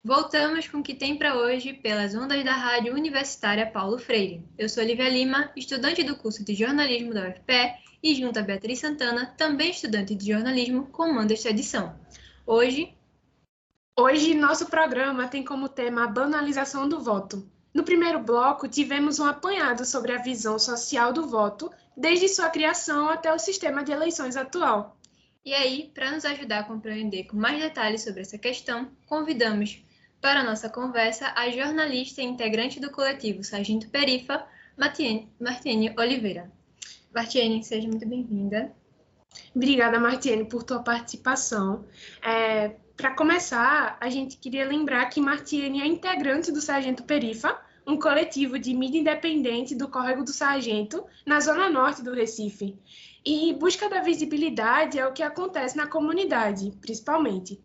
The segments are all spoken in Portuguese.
Voltamos com o que tem para hoje pelas ondas da Rádio Universitária Paulo Freire. Eu sou Olivia Lima, estudante do curso de jornalismo da UFPE e junto a Beatriz Santana, também estudante de jornalismo, comando esta edição. Hoje, nosso programa tem como tema a banalização do voto. No primeiro bloco, tivemos um apanhado sobre a visão social do voto, desde sua criação até o sistema de eleições atual. E aí, para nos ajudar a compreender com mais detalhes sobre essa questão, convidamos para a nossa conversa a jornalista e integrante do coletivo Sargento Perifa, Martiene Oliveira. Martiene, seja muito bem-vinda. Obrigada, Martiene, por tua participação. Para começar, a gente queria lembrar que Martiene é integrante do Sargento Perifa, um coletivo de mídia independente do Córrego do Sargento, na zona norte do Recife. E busca da visibilidade é o que acontece na comunidade, principalmente.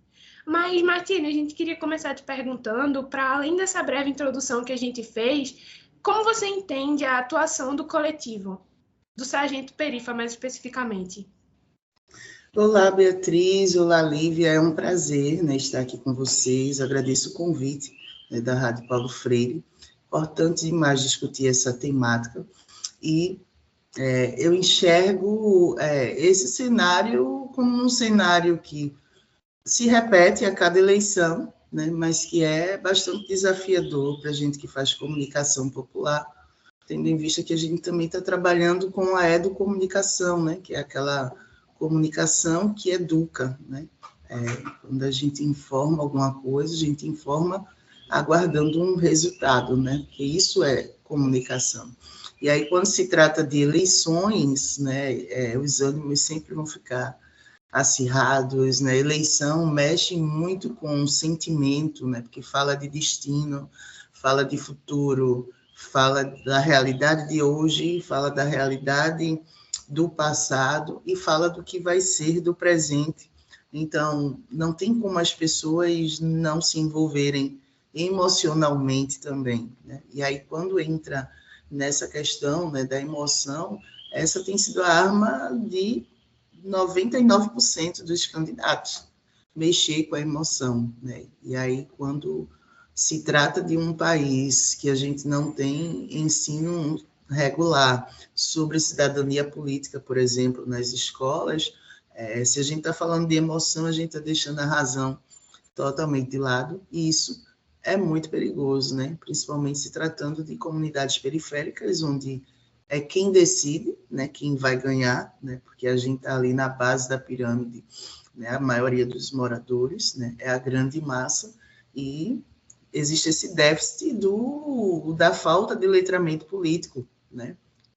Mas, Martiene, a gente queria começar te perguntando, para além dessa breve introdução que a gente fez, como você entende a atuação do coletivo, do Sargento Perifa mais especificamente? Olá, Beatriz, olá, Lívia, é um prazer, estar aqui com vocês, agradeço o convite da Rádio Paulo Freire, importante demais discutir essa temática, e eu enxergo esse cenário como um cenário que se repete a cada eleição, mas que é bastante desafiador para a gente que faz comunicação popular, tendo em vista que a gente também está trabalhando com a educomunicação, que é aquela comunicação que educa, quando a gente informa alguma coisa, a gente informa aguardando um resultado, que isso é comunicação. E aí, quando se trata de eleições, os ânimos sempre vão ficar acirrados, eleição mexe muito com o sentimento, porque fala de destino, fala de futuro, fala da realidade de hoje, fala da realidade do passado e fala do que vai ser do presente. Então, não tem como as pessoas não se envolverem emocionalmente também, E aí, quando entra nessa questão, da emoção, essa tem sido a arma de 99% dos candidatos, mexer com a emoção, E aí, quando se trata de um país que a gente não tem ensino regular sobre cidadania política, por exemplo, nas escolas, se a gente está falando de emoção, a gente está deixando a razão totalmente de lado, e isso é muito perigoso, principalmente se tratando de comunidades periféricas, onde é quem decide, quem vai ganhar, porque a gente está ali na base da pirâmide, a maioria dos moradores, é a grande massa, e existe esse déficit da falta de letramento político,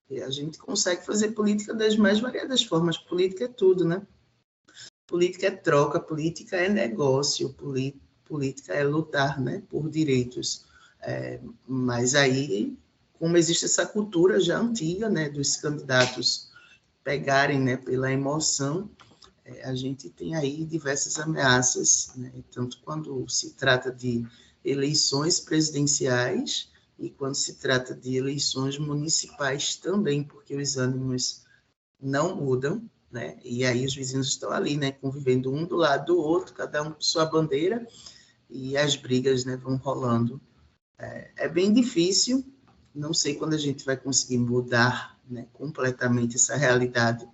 E a gente consegue fazer política das mais variadas formas. Política é tudo, Política é troca, política é negócio, política é lutar, por direitos. Mas aí, como existe essa cultura já antiga, dos candidatos pegarem, pela emoção, a gente tem aí diversas ameaças, tanto quando se trata de eleições presidenciais e quando se trata de eleições municipais também, porque os ânimos não mudam, E aí os vizinhos estão ali, convivendo um do lado do outro, cada um com sua bandeira, e as brigas, vão rolando. É bem difícil, não sei quando a gente vai conseguir mudar, completamente essa realidade,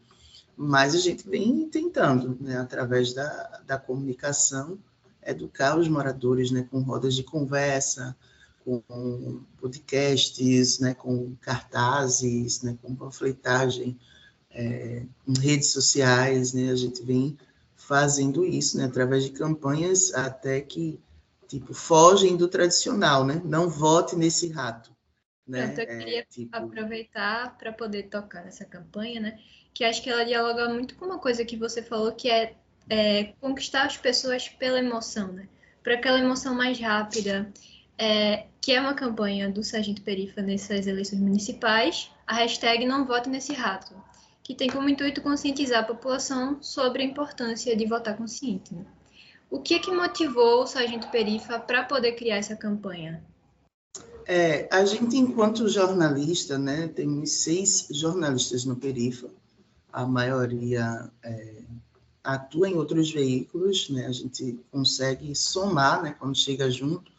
mas a gente vem tentando, através da comunicação, educar os moradores, com rodas de conversa, com podcasts, com cartazes, com panfletagem, em redes sociais, a gente vem fazendo isso, através de campanhas até que, fogem do tradicional, não vote nesse rato. Pronto, eu queria aproveitar para poder tocar nessa campanha, que acho que ela dialoga muito com uma coisa que você falou, que é conquistar as pessoas pela emoção, Por aquela emoção mais rápida, que é uma campanha do Sargento Perifa nessas eleições municipais, a hashtag Não Vote Nesse Rato, que tem como intuito conscientizar a população sobre a importância de votar consciente. O que é que motivou o Sargento Perifa para poder criar essa campanha? A gente, enquanto jornalista, temos 6 jornalistas no Perifa, a maioria atua em outros veículos, né? A gente consegue somar, né, quando chega junto,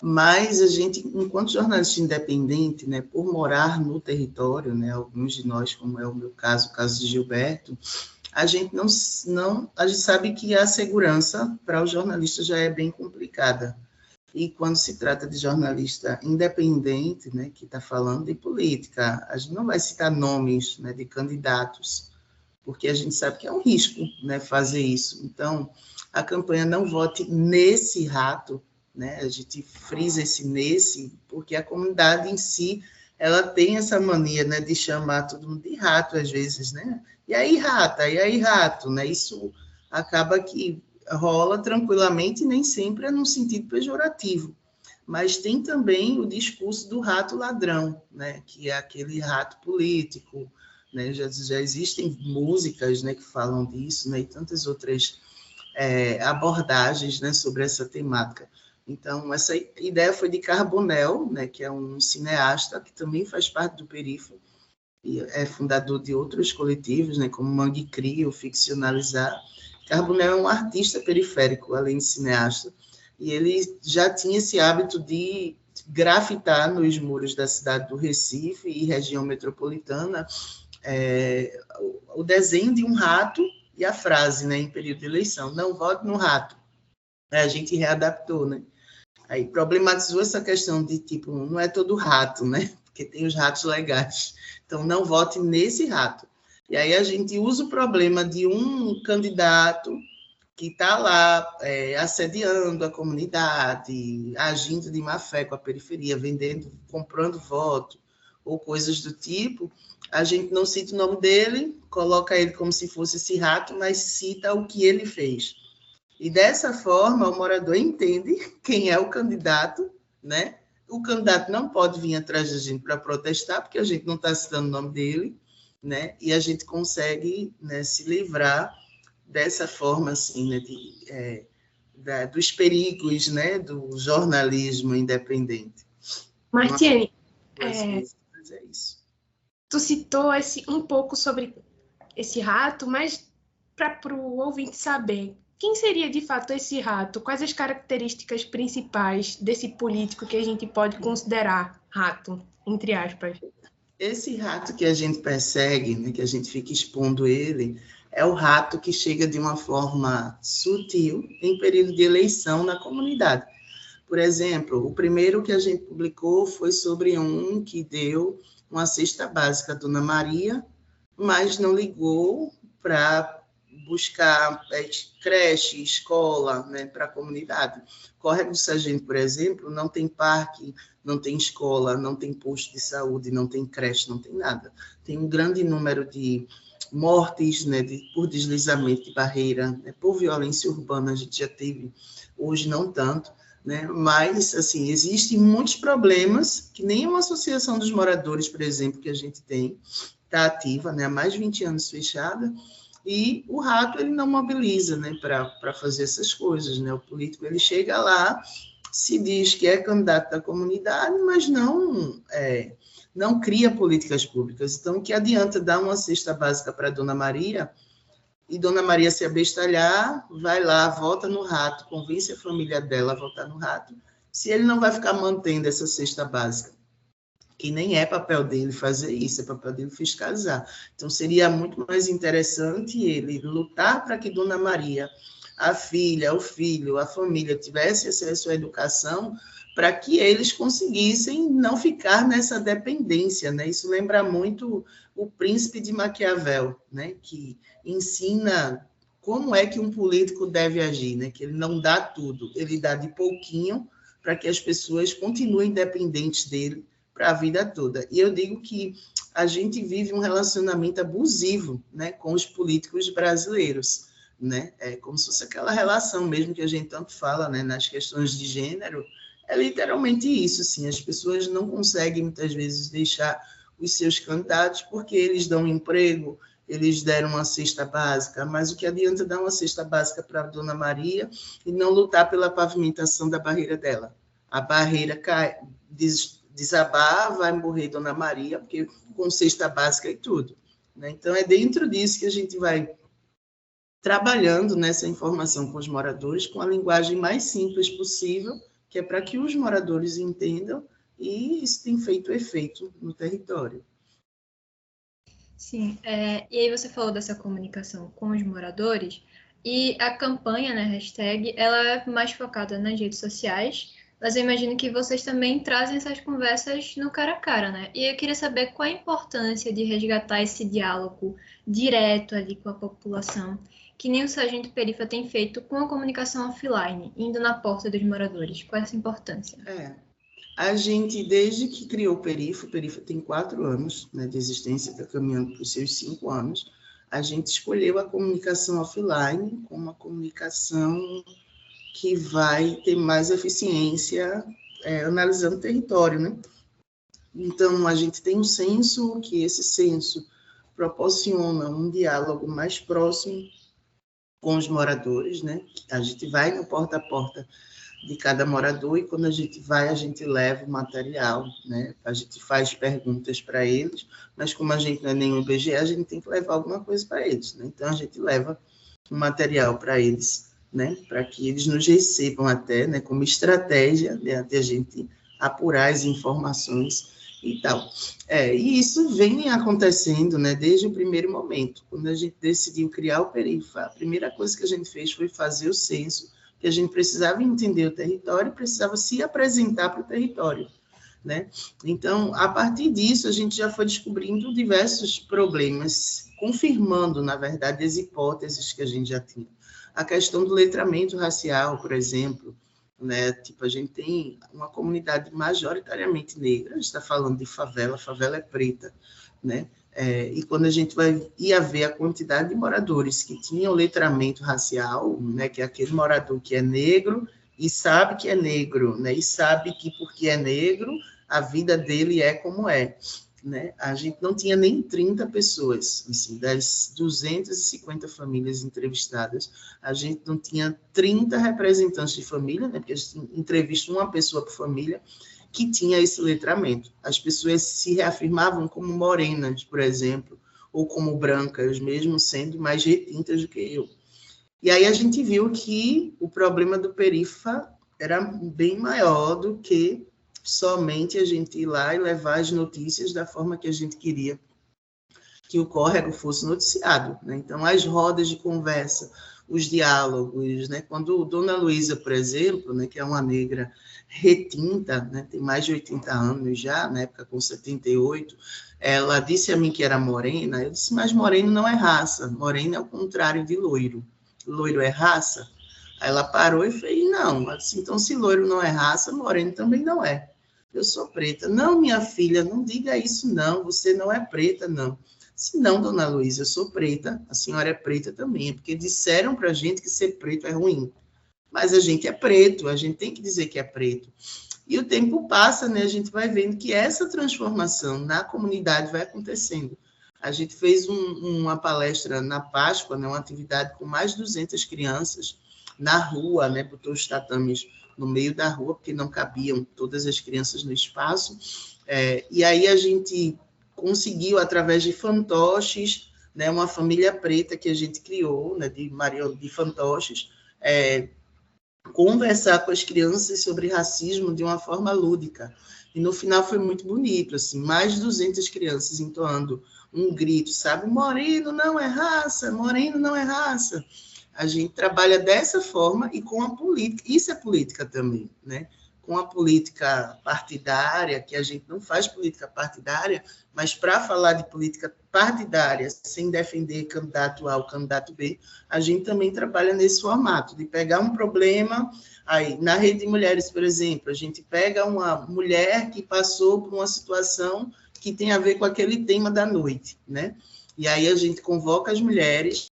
mas a gente, enquanto jornalista independente, né, por morar no território, né, alguns de nós, como é o meu caso, o caso de Gilberto, a gente a gente sabe que a segurança para o jornalista já é bem complicada. E quando se trata de jornalista independente, né, que está falando de política, a gente não vai citar nomes, né, de candidatos, porque a gente sabe que é um risco, né, fazer isso. Então, a campanha Não Vote Nesse Rato, né, a gente frisa esse nesse, porque a comunidade em si, ela tem essa mania, né, de chamar todo mundo de rato, às vezes, né? E aí, rata, e aí, rato, né? Isso acaba que rola tranquilamente e nem sempre é num sentido pejorativo. Mas tem também o discurso do rato ladrão, né? Que é aquele rato político, né? Já existem músicas, né, que falam disso, né? E tantas outras abordagens, né, sobre essa temática. Então, essa ideia foi de Carbonell, né, que é um cineasta que também faz parte do Perifa, e é fundador de outros coletivos, né, como Mangue Crio, Ficcionalizar. Carbonell é um artista periférico, além de cineasta, e ele já tinha esse hábito de grafitar nos muros da cidade do Recife e região metropolitana o desenho de um rato e a frase, né, em período de eleição, não vote no rato. A gente readaptou, né? Aí problematizou essa questão de, tipo, não é todo rato, né? Porque tem os ratos legais. Então, não vote nesse rato. E aí a gente usa o problema de um candidato que está lá assediando a comunidade, agindo de má fé com a periferia, vendendo, comprando voto, ou coisas do tipo. A gente não cita o nome dele, coloca ele como se fosse esse rato, mas cita o que ele fez. E dessa forma, o morador entende quem é o candidato, né? O candidato não pode vir atrás da gente para protestar, porque a gente não está citando o nome dele, né? E a gente consegue, né, se livrar dessa forma, assim, né, dos perigos, né, do jornalismo independente. Martiene, mas é isso. Tu citou um pouco sobre esse rato, mas para o ouvinte saber, quem seria de fato esse rato? Quais as características principais desse político que a gente pode considerar rato, entre aspas? Esse rato que a gente persegue, né, que a gente fica expondo ele, é o rato que chega de uma forma sutil em período de eleição na comunidade. Por exemplo, o primeiro que a gente publicou foi sobre um que deu uma cesta básica à Dona Maria, mas não ligou para buscar creche, escola, né, para a comunidade. Córrego do Sargento, por exemplo, não tem parque, não tem escola, não tem posto de saúde, não tem creche, não tem nada. Tem um grande número de mortes, né, por deslizamento de barreira, né, por violência urbana, a gente já teve, hoje não tanto, né, mas, assim, existem muitos problemas que nem uma associação dos moradores, por exemplo, que a gente tem, está ativa, né, há mais de 20 anos fechada, e o rato ele não mobiliza, né, para fazer essas coisas, né? O político ele chega lá, se diz que é candidato da comunidade, mas não cria políticas públicas. Então, o que adianta dar uma cesta básica para Dona Maria e Dona Maria se abestalhar, vai lá, vota no rato, convence a família dela a votar no rato, se ele não vai ficar mantendo essa cesta básica? Que nem é papel dele fazer isso, é papel dele fiscalizar. Então, seria muito mais interessante ele lutar para que Dona Maria, a filha, o filho, a família, tivesse acesso à educação, para que eles conseguissem não ficar nessa dependência, né? Isso lembra muito o Príncipe de Maquiavel, né? Que ensina como é que um político deve agir, né? Que ele não dá tudo, ele dá de pouquinho para que as pessoas continuem dependentes dele para a vida toda. E eu digo que a gente vive um relacionamento abusivo, né, com os políticos brasileiros, né? É como se fosse aquela relação mesmo que a gente tanto fala, né, nas questões de gênero, é literalmente isso, assim, as pessoas não conseguem muitas vezes deixar os seus candidatos porque eles dão emprego, eles deram uma cesta básica, mas o que adianta dar uma cesta básica para a Dona Maria e não lutar pela pavimentação da barreira dela? A barreira cai, desabar, vai morrer Dona Maria, porque com cesta básica e tudo, né? Então, é dentro disso que a gente vai trabalhando nessa informação com os moradores com a linguagem mais simples possível, que é para que os moradores entendam, e isso tem feito efeito no território. Sim, e aí você falou dessa comunicação com os moradores, e a campanha, né, hashtag, ela é mais focada nas redes sociais, mas eu imagino que vocês também trazem essas conversas no cara a cara, né? E eu queria saber qual a importância de resgatar esse diálogo direto ali com a população, que nem o Sargento Perifa tem feito com a comunicação offline, indo na porta dos moradores. Qual é essa importância? A gente, desde que criou o Perifa tem 4 anos, né, de existência, está caminhando para os seus 5 anos, a gente escolheu a comunicação offline como uma comunicação que vai ter mais eficiência analisando o território, né? Então, a gente tem um censo, que esse censo proporciona um diálogo mais próximo com os moradores, né? A gente vai no porta a porta de cada morador, e quando a gente vai, a gente leva o material, né? A gente faz perguntas para eles, mas como a gente não é nenhum IBGE, a gente tem que levar alguma coisa para eles, né? Então, a gente leva o material para eles, né? Para que eles nos recebam até, né? Como estratégia, né? De a gente apurar as informações e tal. E isso vem acontecendo, né? Desde o primeiro momento. Quando a gente decidiu criar o Perifa, a primeira coisa que a gente fez foi fazer o censo, que a gente precisava entender o território, precisava se apresentar para o território, né? Então, a partir disso, a gente já foi descobrindo diversos problemas, confirmando, na verdade, as hipóteses que a gente já tinha. A questão do letramento racial, por exemplo, né? Tipo, a gente tem uma comunidade majoritariamente negra, a gente está falando de favela, a favela é preta, né? E quando a gente ia ver a quantidade de moradores que tinham letramento racial, né, que é aquele morador que é negro e sabe que é negro, né, e sabe que porque é negro, a vida dele é como é, né? A gente não tinha nem 30 pessoas, assim, das 250 famílias entrevistadas, a gente não tinha 30 representantes de família, né, porque a gente entrevista uma pessoa por família, que tinha esse letramento. As pessoas se reafirmavam como morenas, por exemplo, ou como brancas, mesmo sendo mais retintas do que eu. E aí a gente viu que o problema do Perifa era bem maior do que somente a gente ir lá e levar as notícias da forma que a gente queria que o córrego fosse noticiado, né? Então, as rodas de conversa, os diálogos, né? Quando Dona Luísa, por exemplo, né, que é uma negra retinta, né, tem mais de 80 anos já, na época com 78, ela disse a mim que era morena, eu disse, mas moreno não é raça, moreno é o contrário de loiro, loiro é raça? Aí ela parou e fez, não, ela disse, então se loiro não é raça, moreno também não é, eu sou preta. Não, minha filha, não diga isso não, você não é preta, não. Se não, Dona Luísa, eu sou preta, a senhora é preta também, porque disseram para a gente que ser preto é ruim. Mas a gente é preto, a gente tem que dizer que é preto. E o tempo passa, né? A gente vai vendo que essa transformação na comunidade vai acontecendo. A gente fez uma palestra na Páscoa, né? Uma atividade com mais de 200 crianças na rua, né? Botou os tatames no meio da rua, porque não cabiam todas as crianças no espaço. E aí a gente conseguiu, através de fantoches, né? Uma família preta que a gente criou, né? De fantoches, conversar com as crianças sobre racismo de uma forma lúdica. E no final foi muito bonito, assim, mais de 200 crianças entoando um grito, sabe? Moreno não é raça, moreno não é raça. A gente trabalha dessa forma e com a política, isso é política também, né? Com a política partidária, que a gente não faz política partidária, mas para falar de política partidária, sem defender candidato A ou candidato B, a gente também trabalha nesse formato, de pegar um problema, aí na Rede de Mulheres, por exemplo, a gente pega uma mulher que passou por uma situação que tem a ver com aquele tema da noite, né? E aí a gente convoca as mulheres,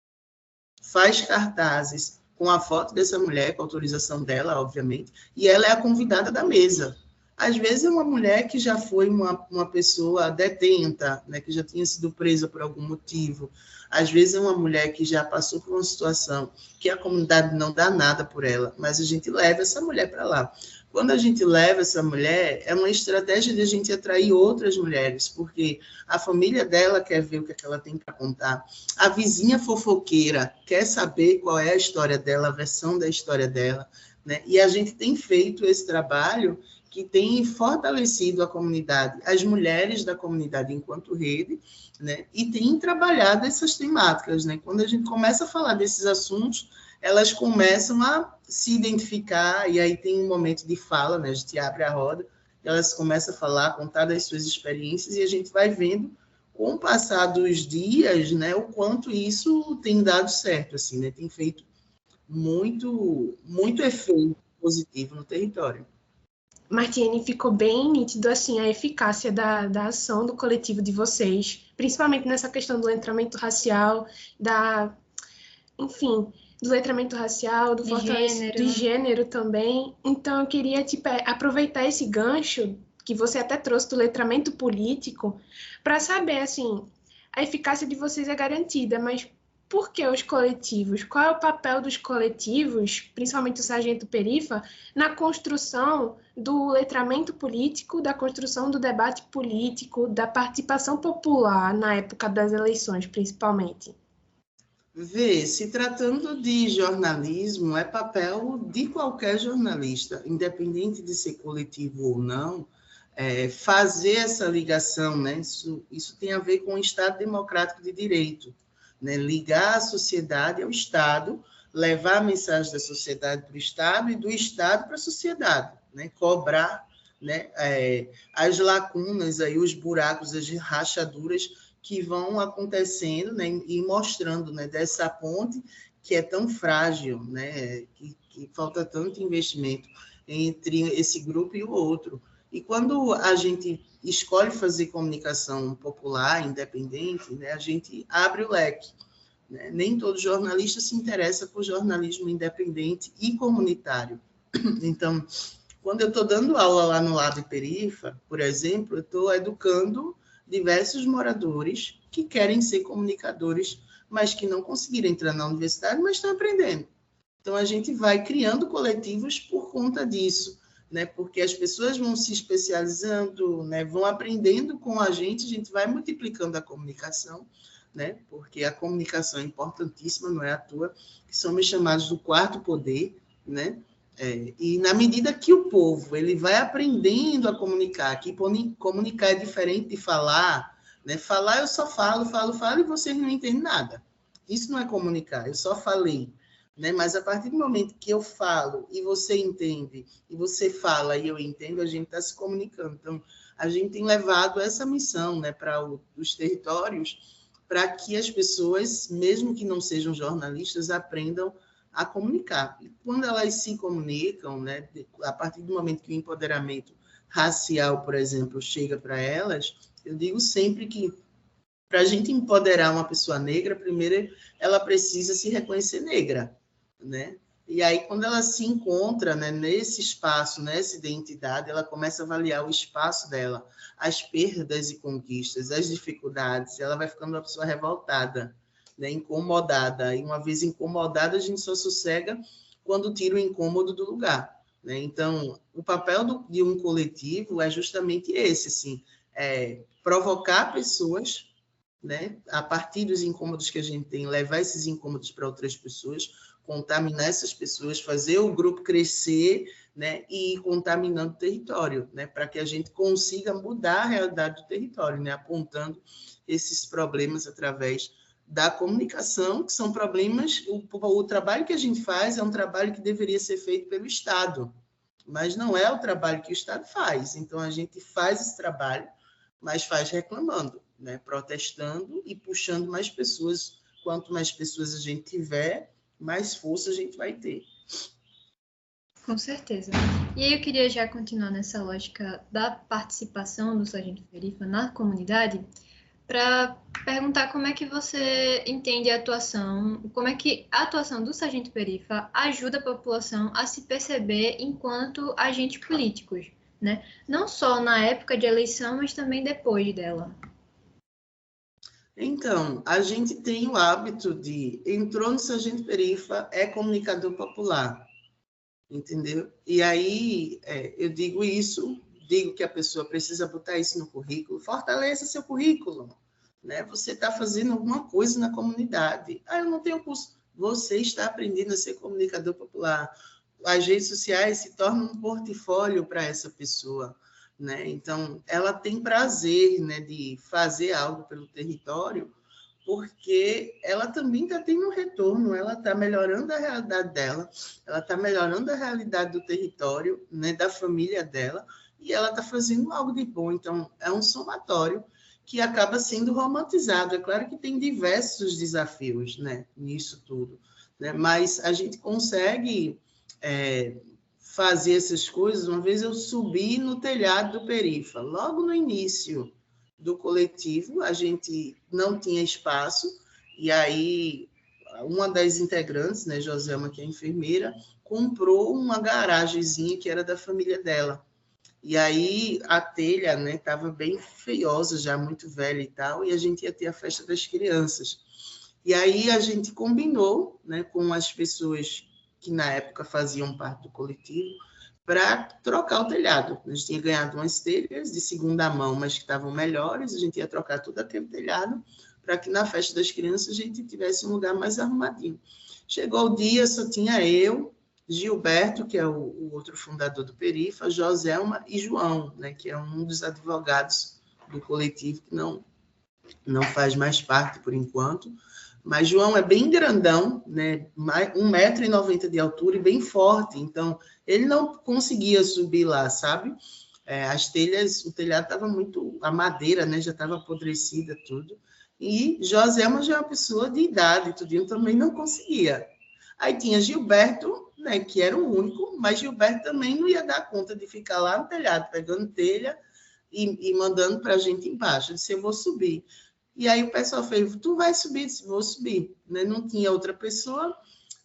faz cartazes com a foto dessa mulher, com a autorização dela, obviamente, e ela é a convidada da mesa. Às vezes é uma mulher que já foi uma pessoa detenta, né, que já tinha sido presa por algum motivo. Às vezes é uma mulher que já passou por uma situação que a comunidade não dá nada por ela, mas a gente leva essa mulher para lá. quando a gente leva essa mulher, é uma estratégia de a gente atrair outras mulheres, porque a família dela quer ver o que, é que ela tem para contar. A vizinha fofoqueira quer saber qual é a história dela, a versão da história dela, né? E a gente tem feito esse trabalho que tem fortalecido a comunidade, as mulheres da comunidade enquanto rede, né? E tem trabalhado essas temáticas, né? Quando a gente começa a falar desses assuntos, elas começam a se identificar, e aí tem um momento de fala, né? A gente abre a roda, elas começam a falar, a contar das suas experiências, e a gente vai vendo, com o passar dos dias, né, o quanto isso tem dado certo, assim, né? Tem feito muito efeito positivo no território. Martiene, ficou bem nítido assim, a eficácia da ação do coletivo de vocês, principalmente nessa questão do letramento racial, enfim, do letramento racial, do gênero também. Então, eu queria aproveitar esse gancho que você até trouxe do letramento político para saber, assim, a eficácia de vocês é garantida, mas por que os coletivos? Qual é o papel dos coletivos, principalmente o Sargento Perifa, na construção do letramento político, da construção do debate político, da participação popular na época das eleições, principalmente? Se tratando de jornalismo, é papel de qualquer jornalista, independente de ser coletivo ou não, fazer essa ligação, né? Isso tem a ver com o Estado democrático de direito, né? Ligar a sociedade ao Estado, levar a mensagem da sociedade para o Estado e do Estado para a sociedade, né? Cobrar, né, as lacunas, aí, os buracos, as rachaduras que vão acontecendo, né, e mostrando, né, dessa ponte que é tão frágil, né, que falta tanto investimento entre esse grupo e o outro. E quando a gente escolhe fazer comunicação popular, independente, né, a gente abre o leque, né? Nem todo jornalista se interessa por jornalismo independente e comunitário. Então, quando eu estou dando aula lá no Lab Perifa, por exemplo, eu estou educando diversos moradores que querem ser comunicadores, mas que não conseguiram entrar na universidade, mas estão aprendendo. Então, a gente vai criando coletivos por conta disso, né? Porque as pessoas vão se especializando, né? Vão aprendendo com a gente vai multiplicando a comunicação, né? Porque a comunicação é importantíssima, não é à toa que somos chamados do quarto poder, né? E na medida que o povo ele vai aprendendo a comunicar, que comunicar é diferente de falar, né? Falar eu só falo e vocês não entendem nada. Isso não é comunicar, eu só falei, né? Mas a partir do momento que eu falo e você entende, e você fala e eu entendo, a gente está se comunicando. Então, a gente tem levado essa missão, né, para os territórios, para que as pessoas, mesmo que não sejam jornalistas, aprendam a comunicar. E quando elas se comunicam, né, a partir do momento que o empoderamento racial, por exemplo, chega para elas, eu digo sempre que para a gente empoderar uma pessoa negra, primeiro ela precisa se reconhecer negra, né? E aí, quando ela se encontra, né, nesse espaço, nessa identidade, ela começa a avaliar o espaço dela, as perdas e conquistas, as dificuldades, ela vai ficando uma pessoa revoltada, né, incomodada. E uma vez incomodada, a gente só sossega quando tira o incômodo do lugar, né? Então, o papel de um coletivo é justamente esse, assim, provocar pessoas, né, a partir dos incômodos que a gente tem, levar esses incômodos para outras pessoas, contaminar essas pessoas, fazer o grupo crescer, né, e ir contaminando o território, né, para que a gente consiga mudar a realidade do território, né, apontando esses problemas através da comunicação, que são problemas, o trabalho que a gente faz é um trabalho que deveria ser feito pelo Estado, mas não é o trabalho que o Estado faz. Então, a gente faz esse trabalho, mas faz reclamando, né, protestando e puxando mais pessoas. Quanto mais pessoas a gente tiver, mais força a gente vai ter. Com certeza. E aí eu queria já continuar nessa lógica da participação do Sargento Perifa na comunidade, para perguntar como é que você entende a atuação, como é que a atuação do Sargento Perifa ajuda a população a se perceber enquanto agentes políticos, né? Não só na época de eleição, mas também depois dela. Então, a gente tem o hábito de, entrou no Sargento Perifa, é comunicador popular. entendeu? E aí eu digo isso, digo que a pessoa precisa botar isso no currículo, fortaleça seu currículo, né? Você está fazendo alguma coisa na comunidade. Ah, eu não tenho curso. Você está aprendendo a ser comunicador popular. As redes sociais se tornam um portfólio para essa pessoa, né? Então, ela tem prazer, né, de fazer algo pelo território, porque ela também está tendo um retorno, ela está melhorando a realidade dela, ela está melhorando a realidade do território, né, da família dela, e ela está fazendo algo de bom. Então, é um somatório que acaba sendo romantizado. É claro que tem diversos desafios, né, nisso tudo, né, mas a gente consegue fazer essas coisas. Uma vez eu subi no telhado do Perifa, logo no início do coletivo, a gente não tinha espaço, e aí uma das integrantes, né, Joselma, que é enfermeira, comprou uma garagenzinha que era da família dela. E aí a telha, né, estava bem feiosa, já muito velha e tal, e a gente ia ter a festa das crianças. E aí a gente combinou, né, com as pessoas que na época faziam parte do coletivo, para trocar o telhado. A gente tinha ganhado umas telhas de segunda mão, mas que estavam melhores, a gente ia trocar todo aquele telhado para que na festa das crianças a gente tivesse um lugar mais arrumadinho. Chegou o dia, só tinha eu, Gilberto, que é o outro fundador do Perifa, Joselma e João, né, que é um dos advogados do coletivo, que não faz mais parte por enquanto. Mas João é bem grandão, né? 1,90 m de altura e bem forte, então ele não conseguia subir lá, sabe? As telhas, o telhado estava muito, a madeira, né, já estava apodrecida, tudo. E Joselma já é uma pessoa de idade, tudinho, também não conseguia. Aí tinha Gilberto, né, que era o único, mas Gilberto também não ia dar conta de ficar lá no telhado, pegando telha e mandando para a gente embaixo. Eu disse, eu vou subir. E aí o pessoal fez, tu vai subir? Eu disse, vou subir. Né? Não tinha outra pessoa,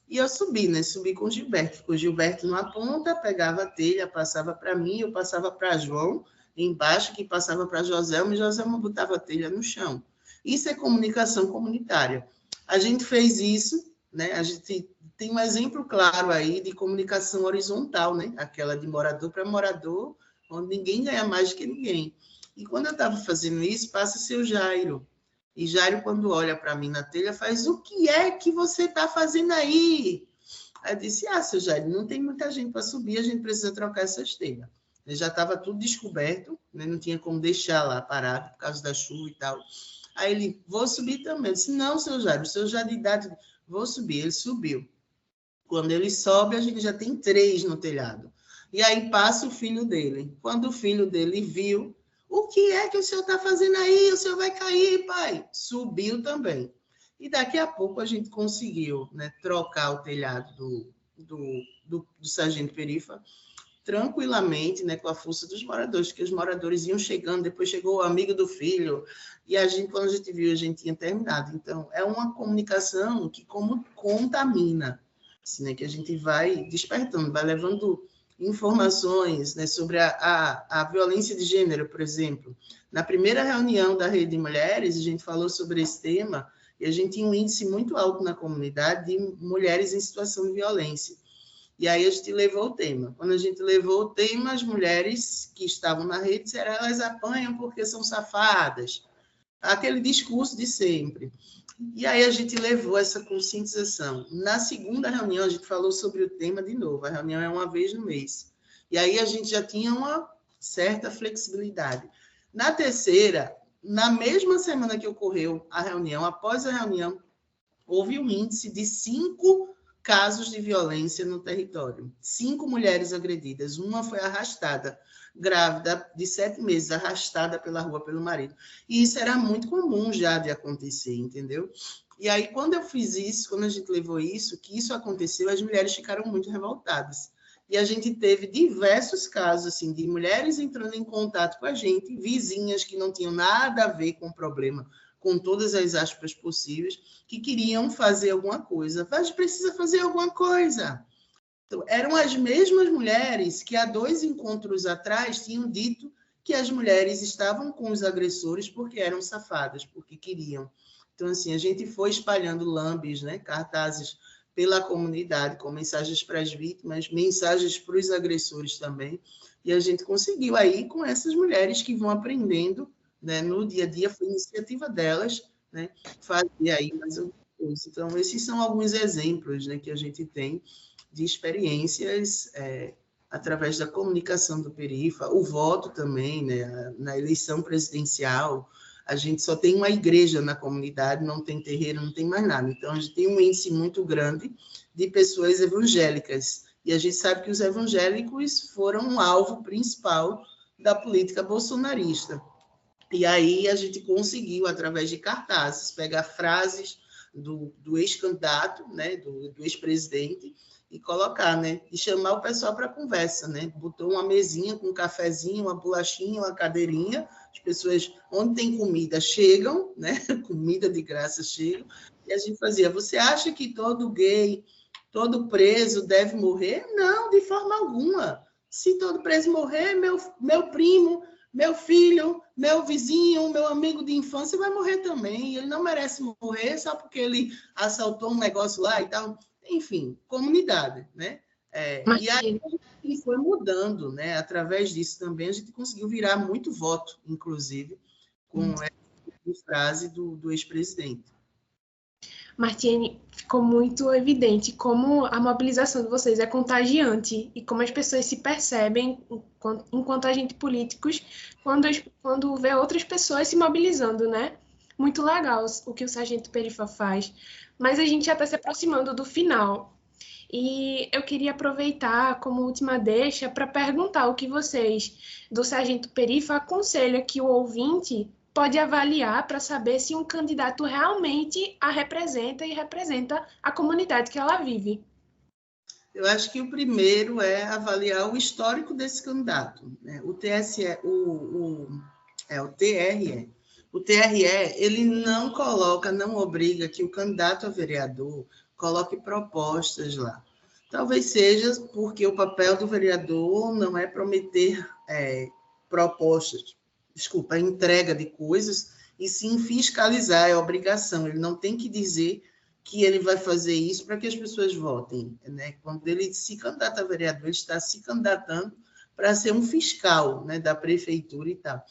e eu subi, né? Subi com o Gilberto. Com o Gilberto numa ponta, pegava a telha, passava para mim, eu passava para João, embaixo, que passava para Joselma, e Joselma botava a telha no chão. Isso é comunicação comunitária. A gente fez isso, né? A gente tem um exemplo claro aí de comunicação horizontal, né? Aquela de morador para morador, onde ninguém ganha mais do que ninguém. E quando eu estava fazendo isso, passa seu Jairo. E Jairo, quando olha para mim na telha, faz, o que é que você está fazendo aí? Aí eu disse, seu Jairo, não tem muita gente para subir, a gente precisa trocar essas telhas. Já estava tudo descoberto, né? Não tinha como deixar lá parado por causa da chuva e tal. Aí ele, vou subir também. Eu disse, não, seu Jairo, o seu já de idade, vou subir. Ele subiu. Quando ele sobe, a gente já tem 3 no telhado. E aí passa o filho dele. Quando o filho dele viu, o que é que o senhor está fazendo aí? O senhor vai cair, pai. Subiu também. E daqui a pouco a gente conseguiu, né, trocar o telhado do Sargento Perifa tranquilamente, né, com a força dos moradores, porque os moradores iam chegando, depois chegou o amigo do filho, e a gente, quando a gente viu, a gente tinha terminado. Então, é uma comunicação que como contamina, assim, né, que a gente vai despertando, vai levando informações, né, sobre a violência de gênero, por exemplo. Na primeira reunião da Rede de Mulheres, a gente falou sobre esse tema, e a gente tinha um índice muito alto na comunidade de mulheres em situação de violência. E aí a gente levou o tema. Quando a gente levou o tema, as mulheres que estavam na rede disseram, elas apanham porque são safadas. Aquele discurso de sempre. E aí a gente levou essa conscientização. Na segunda reunião, a gente falou sobre o tema de novo. A reunião é uma vez no mês. E aí a gente já tinha uma certa flexibilidade. Na terceira, na mesma semana que ocorreu a reunião, após a reunião, houve um índice de 5 casos de violência no território. 5 mulheres agredidas. Uma foi arrastada, grávida de 7 meses, arrastada pela rua pelo marido. E isso era muito comum já de acontecer, entendeu? E aí, quando eu fiz isso, quando a gente levou isso, que isso aconteceu, as mulheres ficaram muito revoltadas. E a gente teve diversos casos assim, de mulheres entrando em contato com a gente, vizinhas que não tinham nada a ver com o problema, com todas as aspas possíveis, que queriam fazer alguma coisa. Mas precisa fazer alguma coisa. Então, eram as mesmas mulheres que há 2 encontros atrás tinham dito que as mulheres estavam com os agressores porque eram safadas, porque queriam. Então, assim, a gente foi espalhando lambes, né, cartazes pela comunidade, com mensagens para as vítimas, mensagens para os agressores também, e a gente conseguiu aí com essas mulheres que vão aprendendo, né, no dia a dia, foi iniciativa delas, né, fazer aí mais alguma coisa. Então, esses são alguns exemplos, né, que a gente tem de experiências através da comunicação do Perifa, o voto também, né, na eleição presidencial. A gente só tem uma igreja na comunidade, não tem terreiro, não tem mais nada. Então, a gente tem um índice muito grande de pessoas evangélicas. E a gente sabe que os evangélicos foram um alvo principal da política bolsonarista. E aí a gente conseguiu, através de cartazes, pegar frases do ex-candidato, né, do ex-presidente, e colocar, né, e chamar o pessoal para conversa, né, botou uma mesinha com um cafezinho, uma bolachinha, uma cadeirinha, as pessoas, onde tem comida, chegam, né, comida de graça chegam, e a gente fazia, você acha que todo gay, todo preso deve morrer? Não, de forma alguma. Se todo preso morrer, meu primo, meu filho, meu vizinho, meu amigo de infância vai morrer também, ele não merece morrer só porque ele assaltou um negócio lá e tal. Enfim, comunidade, né? E aí a gente foi mudando, né? Através disso também a gente conseguiu virar muito voto, inclusive, com essa frase do ex-presidente. Martiene, ficou muito evidente como a mobilização de vocês é contagiante e como as pessoas se percebem enquanto agentes políticos quando vê outras pessoas se mobilizando, né? Muito legal o que o Sargento Perifa faz. Mas a gente já está se aproximando do final. E eu queria aproveitar como última deixa para perguntar o que vocês, do Sargento Perifa, aconselham que o ouvinte pode avaliar para saber se um candidato realmente a representa e representa a comunidade que ela vive. Eu acho que o primeiro é avaliar o histórico desse candidato, né? O TSE, o TRE. O TRE, ele não coloca, não obriga que o candidato a vereador coloque propostas lá. Talvez seja porque o papel do vereador não é prometer propostas, a entrega de coisas, e sim fiscalizar, é obrigação. Ele não tem que dizer que ele vai fazer isso para que as pessoas votem, né? Quando ele se candidata a vereador, ele está se candidatando para ser um fiscal, né, da prefeitura e tal.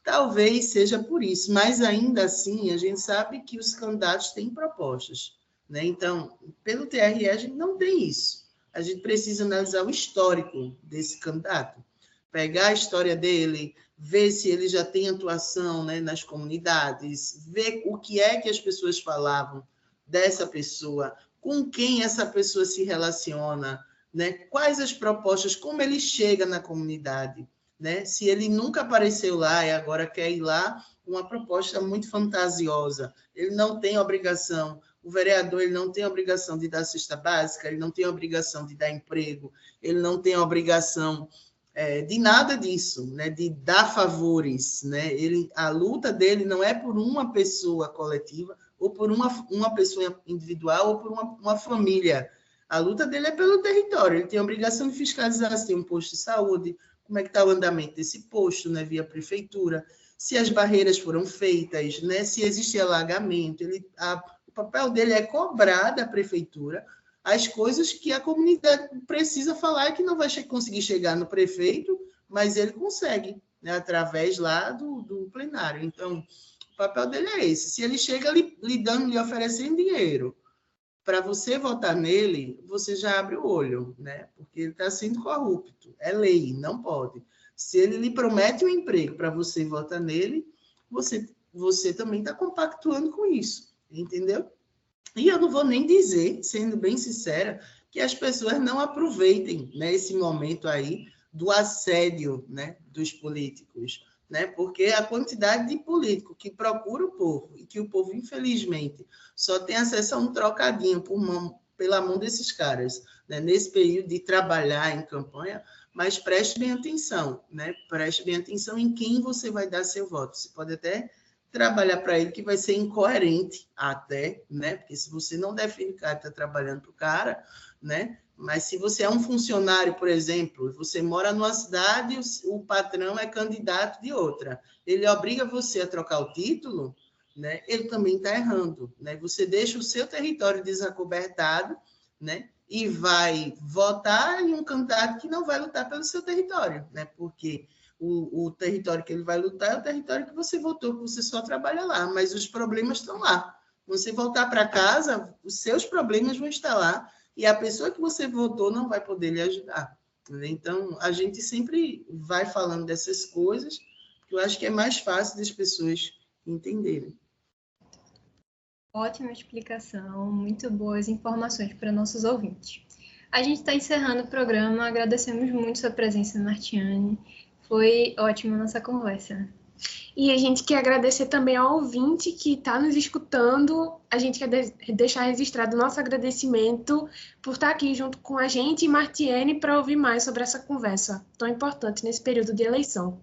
Talvez seja por isso, mas ainda assim a gente sabe que os candidatos têm propostas, né? Então, pelo TRE a gente não tem isso. A gente precisa analisar o histórico desse candidato, pegar a história dele, ver se ele já tem atuação, né, nas comunidades, ver o que é que as pessoas falavam dessa pessoa, com quem essa pessoa se relaciona, né? Quais as propostas, como ele chega na comunidade, né? Se ele nunca apareceu lá e agora quer ir lá, uma proposta muito fantasiosa. Ele não tem obrigação, o vereador ele não tem obrigação de dar cesta básica, ele não tem obrigação de dar emprego, ele não tem obrigação de nada disso, né? De dar favores, né? A luta dele não é por uma pessoa coletiva, ou por uma pessoa individual, ou por uma família. A luta dele é pelo território, ele tem a obrigação de fiscalizar se tem um posto de saúde, como é que está o andamento desse posto, né, via prefeitura, se as barreiras foram feitas, né, se existe alagamento. O papel dele é cobrar da prefeitura as coisas que a comunidade precisa falar e que não vai conseguir chegar no prefeito, mas ele consegue, né, através lá do plenário. Então, o papel dele é esse. Se ele chega lhe oferecendo dinheiro para você votar nele, você já abre o olho, né? Porque ele está sendo corrupto. É lei, não pode. Se ele lhe promete um emprego para você votar nele, você também está compactuando com isso, entendeu? E eu não vou nem dizer, sendo bem sincera, que as pessoas não aproveitem, né, esse momento aí do assédio, né, dos políticos, né? Porque a quantidade de político que procura o povo e que o povo, infelizmente, só tem acesso a um trocadinho pela mão desses caras, né? Nesse período de trabalhar em campanha, mas preste bem atenção, né? Preste bem atenção em quem você vai dar seu voto. Você pode até trabalhar para ele, que vai ser incoerente até, né? Porque se você não define que está trabalhando para o cara, né? Mas se você é um funcionário, por exemplo, você mora numa cidade, o patrão é candidato de outra, ele obriga você a trocar o título, né? Ele também está errando, né? Você deixa o seu território desacobertado né? E vai votar em um candidato que não vai lutar pelo seu território, né? Porque o território que ele vai lutar é o território que você votou, que você só trabalha lá, mas os problemas estão lá. Você voltar para casa, os seus problemas vão estar lá e a pessoa que você votou não vai poder lhe ajudar. Então, a gente sempre vai falando dessas coisas, porque eu acho que é mais fácil das pessoas entenderem. Ótima explicação, muito boas informações para nossos ouvintes. A gente está encerrando o programa, agradecemos muito sua presença, Martiane. Foi ótima a nossa conversa. E a gente quer agradecer também ao ouvinte que está nos escutando. A gente quer deixar registrado o nosso agradecimento por estar aqui junto com a gente e Martiane para ouvir mais sobre essa conversa tão importante nesse período de eleição.